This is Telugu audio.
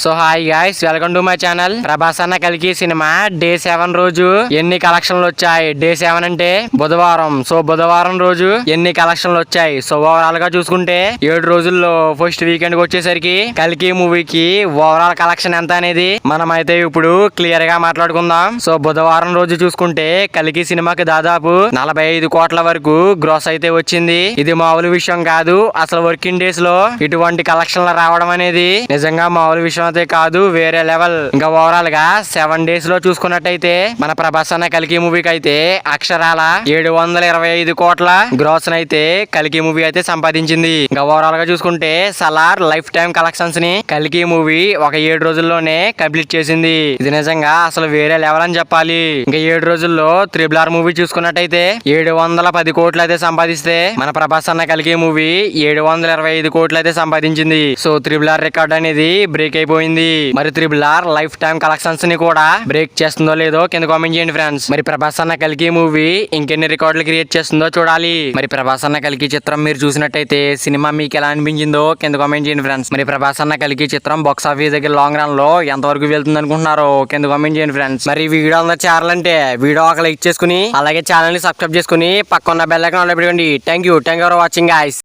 So hi guys, welcome to my channel. Prabhas అన్న కలికి సినిమా డే 7 రోజు ఎన్ని కలెక్షన్లు వచ్చాయి? డే 7 అంటే బుధవారం. సో బుధవారం రోజు ఎన్ని కలెక్షన్లు వచ్చాయి? సో ఓవరాల్ గా చూసుకుంటే 7 రోజుల్లో ఫస్ట్ వీకెండ్ కి వచ్చేసరికి కలికి మూవీకి ఓవరాల్ కలెక్షన్ ఎంత అనేది మనం అయితే ఇప్పుడు క్లియర్ గా మాట్లాడుకుందాం. సో బుధవారం రోజు చూసుకుంటే కలికి సినిమాకి దాదాపు 45 కోట్ల వరకు గ్రోస్ అయితే వచ్చింది. ఇది మామూలు విషయం కాదు. అసలు వర్కింగ్ డేస్ లో ఇటువంటి కలెక్షన్లు రావడం అనేది నిజంగా మామూలు విషయం అయితే కాదు, వేరే లెవెల్. ఇంకా ఓవరాల్ గా 7 డేస్ లో చూసుకున్నట్టయితే మన ప్రభాస్ అన్న కలికి మూవీకి అయితే అక్షరాల 725 కోట్ల గ్రోస్ అయితే కలికి మూవీ అయితే సంపాదించింది. ఇంకా ఓవరాల్ గా చూసుకుంటే సలార్ లైఫ్ టైం కలెక్షన్స్ ని కలికి మూవీ ఒక 7 రోజుల్లోనే కంప్లీట్ చేసింది. ఇది నిజంగా అసలు వేరే లెవెల్ అని చెప్పాలి. ఇంకా 7 రోజుల్లో త్రిబుల్ ఆర్ మూవీ చూసుకున్నట్టయితే 710 కోట్లు అయితే సంపాదిస్తే మన ప్రభాస్ అన్న కలికి మూవీ 725 కోట్లు అయితే సంపాదించింది. సో త్రిబుల్ ఆర్ రికార్డ్ అనేది బ్రేక్ అయిపోయింది. మరి triple R life time collections ని కూడా బ్రేక్ చేస్తుందో లేదో కింద కామెంట్ చేయండి ఫ్రెండ్స్. మరి ప్రభాస్ అన్న కలికి మూవీ ఇంకెన్ని రికార్డులు క్రియేట్ చేస్తుందో చూడాలి. మరి ప్రభాస్ అన్న కలికి చిత్రం మీరు చూసినట్టయితే సినిమా మీకు ఎలా అనిపించిందో కింద కామెంట్ చేయండి ఫ్రెండ్స్. మరి ప్రభాస్ అన్న కలికి చిత్రం బాక్స్ ఆఫీస్ దగ్గర లాంగ్ రన్ లో ఎంత వరకు వెళ్తుంది అనుకుంటున్నారో కింద కామెంట్ చేయండి ఫ్రెండ్స్. మరి వీడియో అందరూ చేరాలంటే వీడియో ఒక లైక్ చేసుకుని అలాగే ఛానల్ ని సబ్స్క్రైబ్ చేసుకుని పక్కన బెల్ ఐకాన్ ఆన్ లో పెట్టుకోండి. Thank you for watching guys.